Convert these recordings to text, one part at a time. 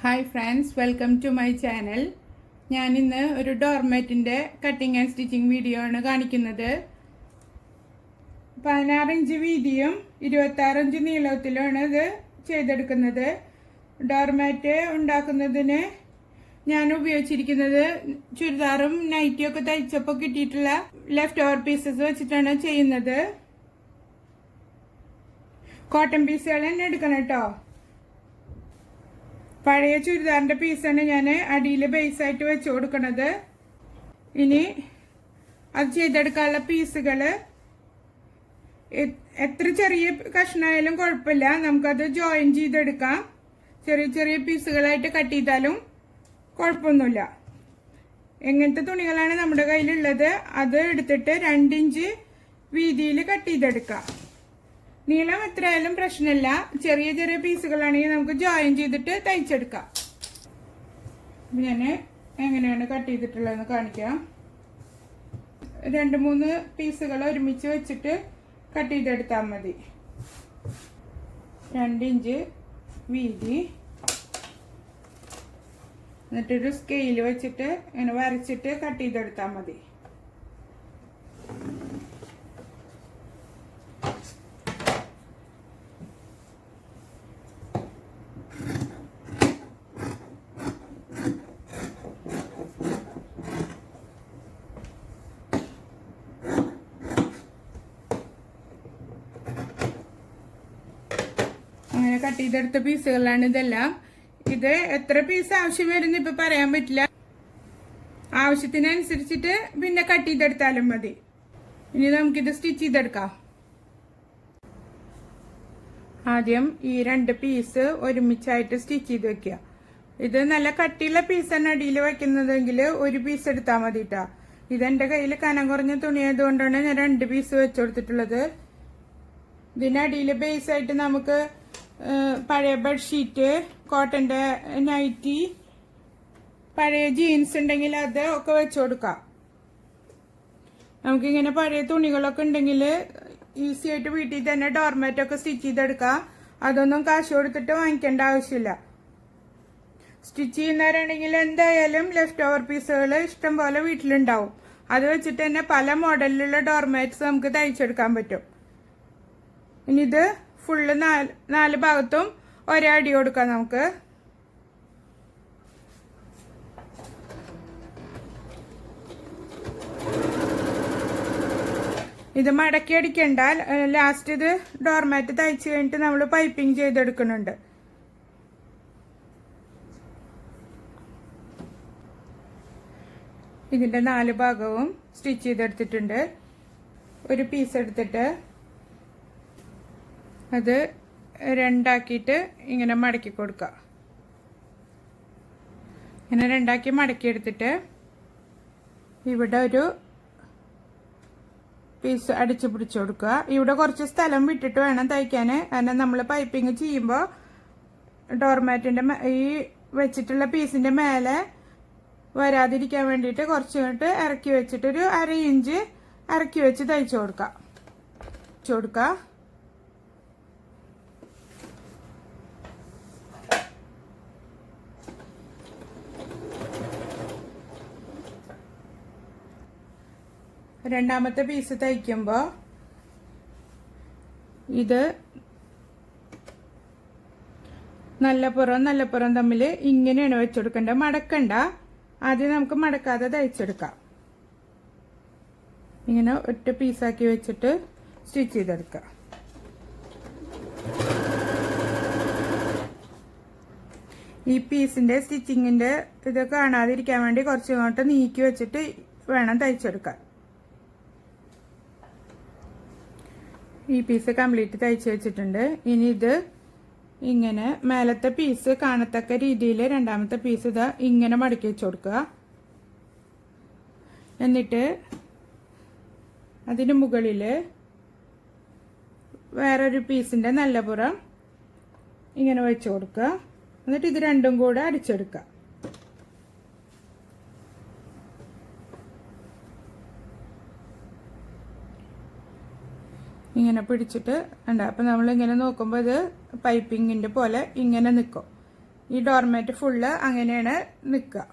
Hi friends, welcome to my channel. ഞാൻ ഇന്ന് ഒരു ഡോർമാറ്റിൻ്റെ കട്ടിങ് ആൻഡ് സ്റ്റിച്ചിങ് വീഡിയോ ആണ് കാണിക്കുന്നത്. 16 ഇഞ്ച് വീതിയും 26 ഇഞ്ച് നീളത്തിലുമാണ് ഇത് ചെയ്തെടുക്കുന്നത്. ഡോർമാറ്റ് ഉണ്ടാക്കുന്നതിന് ഞാൻ ഉപയോഗിച്ചിരിക്കുന്നത് ചുരിദാറും നൈറ്റിയും ഒക്കെ തയ്ച്ചപ്പോൾ കിട്ടിയിട്ടുള്ള ലെഫ്റ്റ് ഓവർ പീസസ് വെച്ചിട്ടാണ് ചെയ്യുന്നത്. കോട്ടൺ പീസുകൾ തന്നെ എടുക്കണം കേട്ടോ. പഴയ ചുരിദാറിൻ്റെ പീസാണ് ഞാൻ അടിയിൽ ബേസായിട്ട് വെച്ച് കൊടുക്കുന്നത്. ഇനി അത് ചെയ്തെടുക്കാനുള്ള പീസുകൾ എത്ര ചെറിയ കഷ്ണമായാലും കുഴപ്പമില്ല, നമുക്കത് ജോയിൻ ചെയ്തെടുക്കാം. ചെറിയ ചെറിയ പീസുകളായിട്ട് കട്ട് ചെയ്താലും കുഴപ്പമൊന്നുമില്ല. എങ്ങനത്തെ തുണികളാണ് നമ്മുടെ കയ്യിലുള്ളത് അത് എടുത്തിട്ട് 2 ഇഞ്ച് വീതിയിൽ കട്ട് ചെയ്തെടുക്കാം. നീളം എത്രയായാലും പ്രശ്നമില്ല. ചെറിയ ചെറിയ പീസുകളാണെങ്കിൽ നമുക്ക് ജോയിൻ ചെയ്തിട്ട് തയ്ച്ചെടുക്കാം. ഞാൻ എങ്ങനെയാണ് കട്ട് ചെയ്തിട്ടുള്ളതെന്ന് കാണിക്കാം. 2-3 പീസുകൾ ഒരുമിച്ച് വെച്ചിട്ട് കട്ട് ചെയ്തെടുത്താൽ മതി. 2 ഇഞ്ച് വീതി, എന്നിട്ടൊരു സ്കെയിൽ വെച്ചിട്ട് ഇങ്ങനെ വരച്ചിട്ട് കട്ട് ചെയ്തെടുത്താൽ മതി. അങ്ങനെ കട്ട് ചെയ്തെടുത്ത പീസുകളാണ് ഇതെല്ലാം. ഇത് എത്ര പീസ് ആവശ്യം വരുന്ന ഇപ്പൊ പറയാൻ പറ്റില്ല. ആവശ്യത്തിനനുസരിച്ചിട്ട് പിന്നെ കട്ട് ചെയ്തെടുത്താലും മതി. ഇനി നമുക്കിത് സ്റ്റിച്ച് ചെയ്തെടുക്കാം. ആദ്യം ഈ 2 പീസ് ഒരുമിച്ചായിട്ട് സ്റ്റിച്ച് ചെയ്ത് വെക്കുക. ഇത് നല്ല കട്ടിയുള്ള പീസാണ് അടിയിൽ വെക്കുന്നതെങ്കിൽ 1 പീസ് എടുത്താൽ മതി കേട്ടോ. ഇതെന്റെ കയ്യിൽ കനം കുറഞ്ഞ തുണിയായതുകൊണ്ടാണ് ഞാൻ 2 പീസ് വെച്ചു കൊടുത്തിട്ടുള്ളത്. ഇതിനടിയിൽ ബേസായിട്ട് നമുക്ക് പഴയ ബെഡ്ഷീറ്റ്, കോട്ടന്റെ നൈറ്റി, പഴയ ജീൻസ് ഉണ്ടെങ്കിൽ അത് ഒക്കെ വെച്ചു കൊടുക്കാം. നമുക്കിങ്ങനെ പഴയ തുണികളൊക്കെ ഉണ്ടെങ്കിൽ ഈസി ആയിട്ട് വീട്ടിൽ തന്നെ ഡോർമാറ്റൊക്കെ സ്റ്റിച്ച് ചെയ്തെടുക്കാം. അതൊന്നും കാശ് കൊടുത്തിട്ട് വാങ്ങിക്കേണ്ട ആവശ്യമില്ല. സ്റ്റിച്ച് ചെയ്യുന്നവരാണെങ്കിൽ എന്തായാലും ലെഫ്റ്റ് ഓവർ പീസുകൾ ഇഷ്ടം പോലെ വീട്ടിലുണ്ടാവും. അത് വെച്ചിട്ട് തന്നെ പല മോഡലിലുള്ള ഡോർമാറ്റ്സ് നമുക്ക് തയ്ച്ചെടുക്കാൻ പറ്റും. ഇനി ഇത് ഫുള്ള് 4 ഭാഗത്തും ഒരേ അടി കൊടുക്കാം നമുക്ക്. ഇത് മടക്കി അടിക്കണ്ട. ലാസ്റ്റ് ഇത് ഡോർമാറ്റ് തയ്ച്ചു കഴിഞ്ഞിട്ട് നമ്മൾ പൈപ്പിംഗ് ചെയ്തെടുക്കുന്നുണ്ട്. ഇതിന്റെ 4 ഭാഗവും സ്റ്റിച്ച് ചെയ്തെടുത്തിട്ടുണ്ട്. ഒരു പീസ് എടുത്തിട്ട് അത് 2 ആക്കിയിട്ട് ഇങ്ങനെ മടക്കി കൊടുക്കുക. ഇങ്ങനെ 2 ആക്കി മടക്കി എടുത്തിട്ട് ഇവിടെ ഒരു പീസ് അടിച്ചു പിടിച്ചു കൊടുക്കുക. ഇവിടെ കുറച്ച് സ്ഥലം വിട്ടിട്ട് വേണം തയ്ക്കാൻ. കാരണം നമ്മൾ പൈപ്പിംഗ് ചെയ്യുമ്പോൾ ഡോർമാറ്റിന്റെ ഈ വെച്ചിട്ടുള്ള പീസിന്റെ മേലെ വരാതിരിക്കാൻ വേണ്ടിയിട്ട് കുറച്ചിങ്ങോട്ട് ഇറക്കി വെച്ചിട്ട് ഒരു 1/2 ഇഞ്ച് ഇറക്കി വെച്ച് തയ്ച്ചു കൊടുക്കുക. രണ്ടാമത്തെ പീസ് തയ്ക്കുമ്പോൾ ഇത് നല്ല പുറം തമ്മിൽ ഇങ്ങനെയാണ് വെച്ചെടുക്കേണ്ടത്. മടക്കണ്ട. ആദ്യം നമുക്ക് മടക്കാതെ തയ്ച്ചെടുക്കാം. ഇങ്ങനെ ഒറ്റ പീസാക്കി വെച്ചിട്ട് സ്റ്റിച്ച് ചെയ്തെടുക്കാം. ഈ പീസിന്റെ സ്റ്റിച്ചിങ്ങിന്റെ ഇത് കാണാതിരിക്കാൻ വേണ്ടി കുറച്ചിങ്ങോട്ട് നീക്കി വെച്ചിട്ട് വേണം തയ്ച്ചെടുക്കാൻ. ഈ പീസ് കംപ്ലീറ്റ് തയ്ച്ചു വെച്ചിട്ടുണ്ട്. ഇനി ഇത് ഇങ്ങനെ മേലത്തെ പീസ് കാണത്തക്ക രീതിയിൽ രണ്ടാമത്തെ പീസ് ഇതാ ഇങ്ങനെ മടക്കി വെച്ച് കൊടുക്കുക. എന്നിട്ട് അതിന് മുകളിൽ വേറൊരു പീസിന്റെ നല്ല പുറം ഇങ്ങനെ വെച്ച് കൊടുക്കുക. എന്നിട്ട് ഇത് രണ്ടും കൂടെ അടിച്ചെടുക്കുക. ഇങ്ങനെ പിടിച്ചിട്ട് ഉണ്ട്. അപ്പം നമ്മളിങ്ങനെ നോക്കുമ്പോൾ ഇത് പൈപ്പിങ്ങിൻ്റെ പോലെ ഇങ്ങനെ നിൽക്കും. ഈ ഡോർമാറ്റ് ഫുള്ള് അങ്ങനെയാണ് നിൽക്കുക.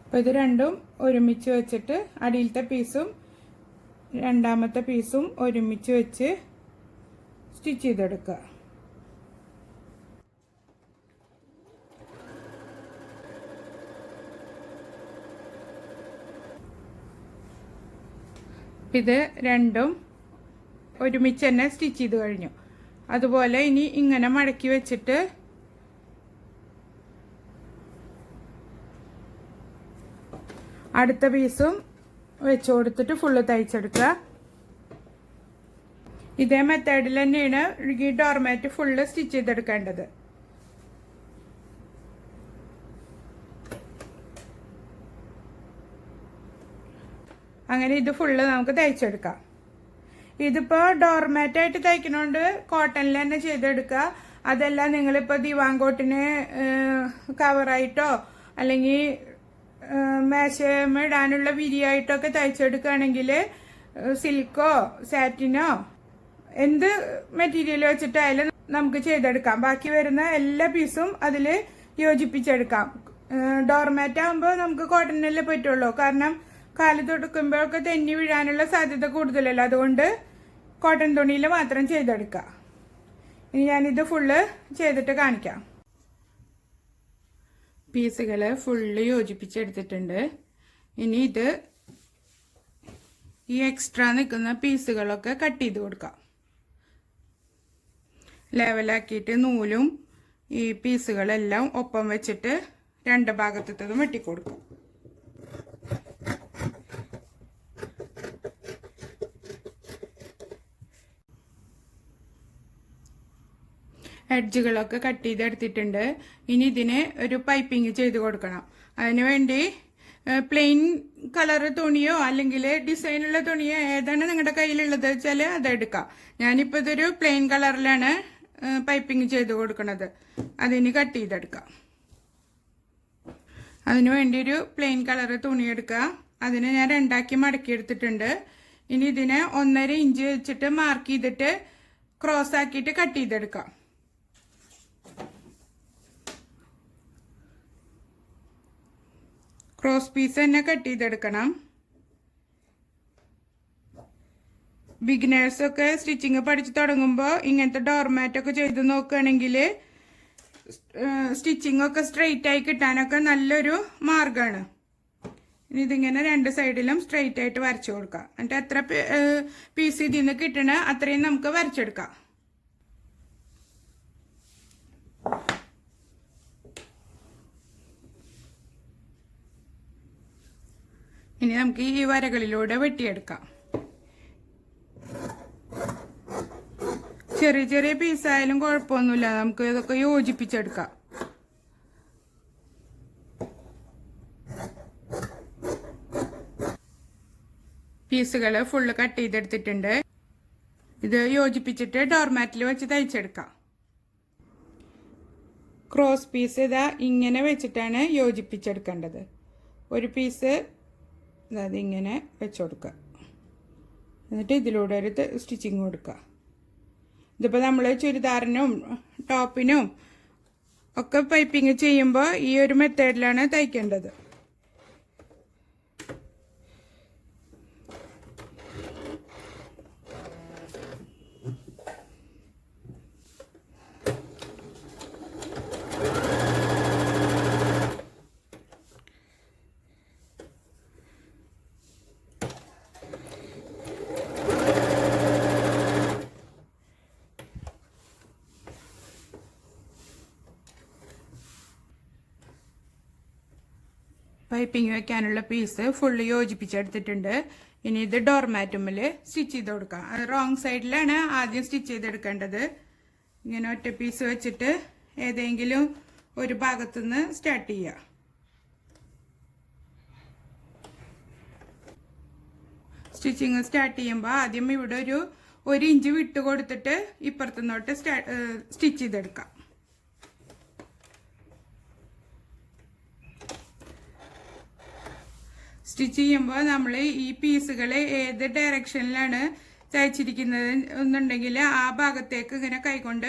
അപ്പോൾ ഇത് രണ്ടും ഒരുമിച്ച് വെച്ചിട്ട് അടിയിലത്തെ പീസും രണ്ടാമത്തെ പീസും ഒരുമിച്ച് വെച്ച് സ്റ്റിച്ച് ചെയ്തെടുക്കുക. ഇത് രണ്ടും ഒരുമിച്ച് തന്നെ സ്റ്റിച്ച് ചെയ്ത് കഴിഞ്ഞു. അതുപോലെ ഇനി ഇങ്ങനെ മടക്കി വെച്ചിട്ട് അടുത്ത പീസും വെച്ച് കൊടുത്തിട്ട് ഫുള്ള് തയ്ച്ചെടുക്കുക. ഇതേ മെത്തേഡിൽ തന്നെയാണ് ഈ ഡോർമാറ്റ് ഫുള്ള് സ്റ്റിച്ച് ചെയ്തെടുക്കേണ്ടത്. അങ്ങനെ ഇത് ഫുള്ള് നമുക്ക് തയ്ച്ചെടുക്കാം. ഇതിപ്പോൾ ഡോർമാറ്റായിട്ട് തയ്ക്കണോണ്ട് കോട്ടണിൽ തന്നെ ചെയ്തെടുക്കുക. അതല്ല നിങ്ങളിപ്പോൾ ദിവാങ്കോട്ടിന് കവറായിട്ടോ അല്ലെങ്കിൽ മേശമ ഇടാനുള്ള വിരിയായിട്ടൊക്കെ തയ്ച്ചെടുക്കുകയാണെങ്കിൽ സിൽക്കോ സാറ്റിനോ എന്ത് മെറ്റീരിയൽ വെച്ചിട്ടായാലും നമുക്ക് ചെയ്തെടുക്കാം. ബാക്കി വരുന്ന എല്ലാ പീസും അതിൽ യോജിപ്പിച്ചെടുക്കാം. ഡോർമാറ്റ് ആകുമ്പോൾ നമുക്ക് കോട്ടണിലല്ലേ പറ്റുള്ളൂ. കാരണം കാല് തൊടുക്കുമ്പോഴൊക്കെ തെന്നി വീഴാനുള്ള സാധ്യത കൂടുതലല്ലോ. അതുകൊണ്ട് കോട്ടൺ തുണിയിൽ മാത്രം ചെയ്തെടുക്കാം. ഇനി ഞാനിത് ഫുള്ള് ചെയ്തിട്ട് കാണിക്കാം. പീസുകൾ ഫുള്ള് യോജിപ്പിച്ചെടുത്തിട്ടുണ്ട്. ഇനി ഇത് ഈ എക്സ്ട്രാ നിൽക്കുന്ന പീസുകളൊക്കെ കട്ട് ചെയ്ത് കൊടുക്കാം. ലെവലാക്കിയിട്ട് നൂലും ഈ പീസുകളെല്ലാം ഒപ്പം വെച്ചിട്ട് രണ്ട് ഭാഗത്തേതും വെട്ടിക്കൊടുക്കും. എഡ്ജുകളൊക്കെ കട്ട് ചെയ്തെടുത്തിട്ടുണ്ട്. ഇനി ഇതിന് ഒരു പൈപ്പിംഗ് ചെയ്ത് കൊടുക്കണം. അതിന് വേണ്ടി പ്ലെയിൻ കളർ തുണിയോ അല്ലെങ്കിൽ ഡിസൈനുള്ള തുണിയോ ഏതാണ് നിങ്ങളുടെ കയ്യിലുള്ളത് വെച്ചാൽ അതെടുക്കാം. ഞാനിപ്പോൾ ഇതൊരു പ്ലെയിൻ കളറിലാണ് പൈപ്പിംഗ് ചെയ്ത് കൊടുക്കുന്നത്. അതിന് കട്ട് ചെയ്തെടുക്കാം. അതിന് വേണ്ടി ഒരു പ്ലെയിൻ കളർ തുണി എടുക്കുക. അതിനെ ഞാൻ രണ്ടാക്കി മടക്കി എടുത്തിട്ടുണ്ട്. ഇനി ഇതിനെ 1.5 ഇഞ്ച് വെച്ചിട്ട് മാർക്ക് ചെയ്തിട്ട് ക്രോസ് ആക്കിയിട്ട് കട്ട് ചെയ്തെടുക്കാം. ക്രോസ് പീസ് തന്നെ കട്ട് ചെയ്തെടുക്കണം. ബിഗിനേഴ്സൊക്കെ സ്റ്റിച്ചിങ് പഠിച്ച് തുടങ്ങുമ്പോൾ ഇങ്ങനത്തെ ഡോർമാറ്റൊക്കെ ചെയ്ത് നോക്കുകയാണെങ്കിൽ സ്റ്റിച്ചിങ് ഒക്കെ സ്ട്രെയിറ്റ് ആയി കിട്ടാനൊക്കെ നല്ലൊരു മാർഗമാണ്. ഇനി ഇതിങ്ങനെ രണ്ട് സൈഡിലും സ്ട്രെയിറ്റ് ആയിട്ട് വരച്ചു കൊടുക്കാം. എന്നിട്ട് എത്ര പീസ് ഇതിൽ നിന്ന് കിട്ടണ അത്രയും നമുക്ക് വരച്ചെടുക്കാം. ഇനി നമുക്ക് ഈ വരകളിലൂടെ വെട്ടിയെടുക്കാം. ചെറിയ ചെറിയ പീസായാലും കുഴപ്പമൊന്നുമില്ല. നമുക്ക് ഇതൊക്കെ യോജിപ്പിച്ചെടുക്കാം. പീസുകൾ ഫുള്ള് കട്ട് ചെയ്തെടുത്തിട്ടുണ്ട്. ഇത് യോജിപ്പിച്ചിട്ട് ഡോർമാറ്റിൽ വെച്ച് തയ്ച്ചെടുക്കാം. ക്രോസ് പീസ് ഇതാ ഇങ്ങനെ വെച്ചിട്ടാണ് യോജിപ്പിച്ചെടുക്കേണ്ടത്. ഒരു പീസ് അതിങ്ങനെ വെച്ച് കൊടുക്കുക. എന്നിട്ട് ഇതിലൂടെ ഒരു സ്റ്റിച്ചിങ് കൊടുക്കുക. ഇതിപ്പോൾ നമ്മൾ ചുരിദാറിനും ടോപ്പിനും ഒക്കെ പൈപ്പിങ് ചെയ്യുമ്പോൾ ഈ ഒരു മെത്തേഡിലാണ് തയ്ക്കേണ്ടത്. പൈപ്പിംഗ് വെക്കാനുള്ള പീസ് ഫുള്ള് യോജിപ്പിച്ചെടുത്തിട്ടുണ്ട്. ഇനി ഇത് ഡോർമാറ്റുമ്മിൽ സ്റ്റിച്ച് ചെയ്ത് കൊടുക്കാം. അത് റോങ് സൈഡിലാണ് ആദ്യം സ്റ്റിച്ച് ചെയ്തെടുക്കേണ്ടത്. ഇങ്ങനെ ഒറ്റ പീസ് വെച്ചിട്ട് ഏതെങ്കിലും ഒരു ഭാഗത്തുനിന്ന് സ്റ്റാർട്ട് ചെയ്യുക. സ്റ്റിച്ചിങ് സ്റ്റാർട്ട് ചെയ്യുമ്പോൾ ആദ്യം ഇവിടെ ഒരു ഇഞ്ച് വിട്ട് കൊടുത്തിട്ട് ഇപ്പുറത്തുനിന്നോട്ട് സ്റ്റിച്ച് ചെയ്തെടുക്കാം. സ്റ്റിച്ച് ചെയ്യുമ്പോൾ നമ്മൾ ഈ പീസുകൾ ഏത് ഡയറക്ഷനിലാണ് തയ്ച്ചിരിക്കുന്നത് എന്നുണ്ടെങ്കിൽ ആ ഭാഗത്തേക്ക് ഇങ്ങനെ കൈകൊണ്ട്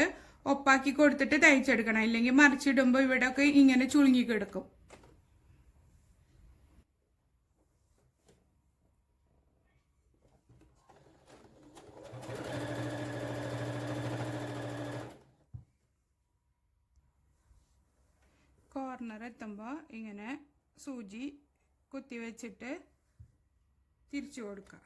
ഒപ്പാക്കി കൊടുത്തിട്ട് തയ്ച്ചെടുക്കണം. ഇല്ലെങ്കിൽ മറിച്ചിടുമ്പോൾ ഇവിടെയൊക്കെ ഇങ്ങനെ ചുളുങ്ങി കിടക്കും. കോർണർ എത്തുമ്പോൾ ഇങ്ങനെ സൂചി കുത്തി വെച്ചിട്ട് തിരിച്ചു കൊടുക്കുക.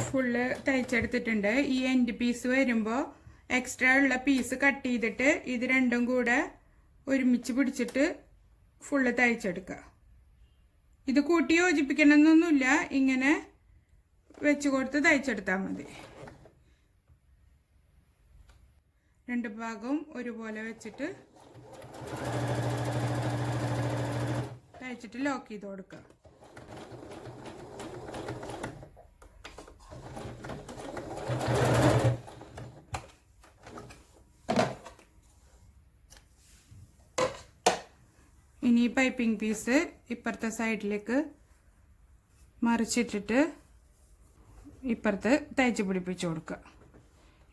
ഫുള്ള് തയ്ച്ചെടുത്തിട്ടുണ്ട്. ഈ എൻഡ് പീസ് വരുമ്പോൾ എക്സ്ട്രാ ഉള്ള പീസ് കട്ട് ചെയ്തിട്ട് ഇത് രണ്ടും കൂടെ ഒരുമിച്ച് പിടിച്ചിട്ട് ഫുള്ള് തയ്ച്ചെടുക്കുക. ഇത് കൂട്ടി യോജിപ്പിക്കണമെന്നൊന്നുമില്ല, ഇങ്ങനെ വെച്ച് കൊടുത്ത് തയ്ച്ചെടുത്താൽ മതി. രണ്ട് ഭാഗവും ഒരുപോലെ വെച്ചിട്ട് തയ്ച്ചിട്ട് ലോക്ക് ചെയ്ത് കൊടുക്കുക. ഇനി പൈപ്പിംഗ് പീസ് ഇപ്പുറത്തെ സൈഡിലേക്ക് മറിച്ചിട്ടിട്ട് ഇപ്പുറത്ത് തയ്ച്ച് പിടിപ്പിച്ച് കൊടുക്കുക.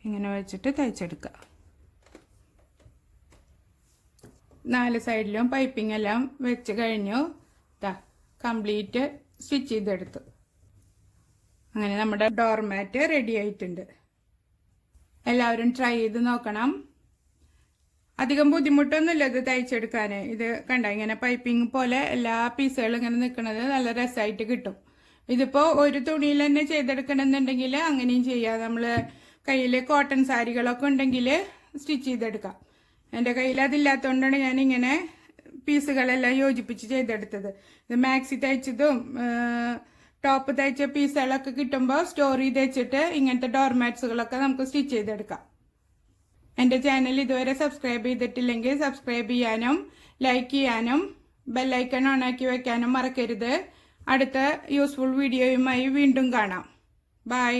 ഇങ്ങനെ വെച്ചിട്ട് തയ്ച്ചെടുക്കുക. 4 സൈഡിലും പൈപ്പിംഗ് എല്ലാം വെച്ച് കഴിഞ്ഞു. കംപ്ലീറ്റ് സ്റ്റിച്ച് ചെയ്തെടുത്തു. അങ്ങനെ നമ്മുടെ ഡോർമാറ്റ് റെഡി ആയിട്ടുണ്ട്. എല്ലാവരും ട്രൈ ചെയ്ത് നോക്കണം. അധികം ബുദ്ധിമുട്ടൊന്നുമില്ല ഇത് തയ്ച്ചെടുക്കാൻ. ഇത് കണ്ട ഇങ്ങനെ പൈപ്പിംഗ് പോലെ എല്ലാ പീസുകളും ഇങ്ങനെ നിൽക്കുന്നത് നല്ല രസമായിട്ട് കിട്ടും. ഇതിപ്പോൾ ഒരു തുണിയിൽ തന്നെ ചെയ്തെടുക്കണമെന്നുണ്ടെങ്കിൽ അങ്ങനെയും ചെയ്യാം. നമ്മൾ കയ്യിൽ കോട്ടൺ സാരികളൊക്കെ ഉണ്ടെങ്കിൽ സ്റ്റിച്ച് ചെയ്തെടുക്കാം. എൻ്റെ കയ്യിൽ അതില്ലാത്തതുകൊണ്ടാണ് ഞാനിങ്ങനെ പീസുകളെല്ലാം യോജിപ്പിച്ച് ചെയ്തെടുത്തത്. ഇത് മാക്സി തയ്ച്ചതും ടോപ്പ് തയ്ച്ച പീസുകളൊക്കെ കിട്ടുമ്പോൾ സ്റ്റോർ ചെയ്ത് വെച്ചിട്ട് ഇങ്ങനത്തെ ഡോർമാറ്റ്സുകളൊക്കെ നമുക്ക് സ്റ്റിച്ച് ചെയ്തെടുക്കാം. എൻ്റെ ചാനൽ ഇതുവരെ സബ്സ്ക്രൈബ് ചെയ്തിട്ടില്ലെങ്കിൽ സബ്സ്ക്രൈബ് ചെയ്യാനും ലൈക്ക് ചെയ്യാനും ബെല്ലൈക്കൺ ഓണാക്കി വെക്കാനും മറക്കരുത്. അടുത്ത യൂസ്ഫുൾ വീഡിയോയുമായി വീണ്ടും കാണാം. ബൈ.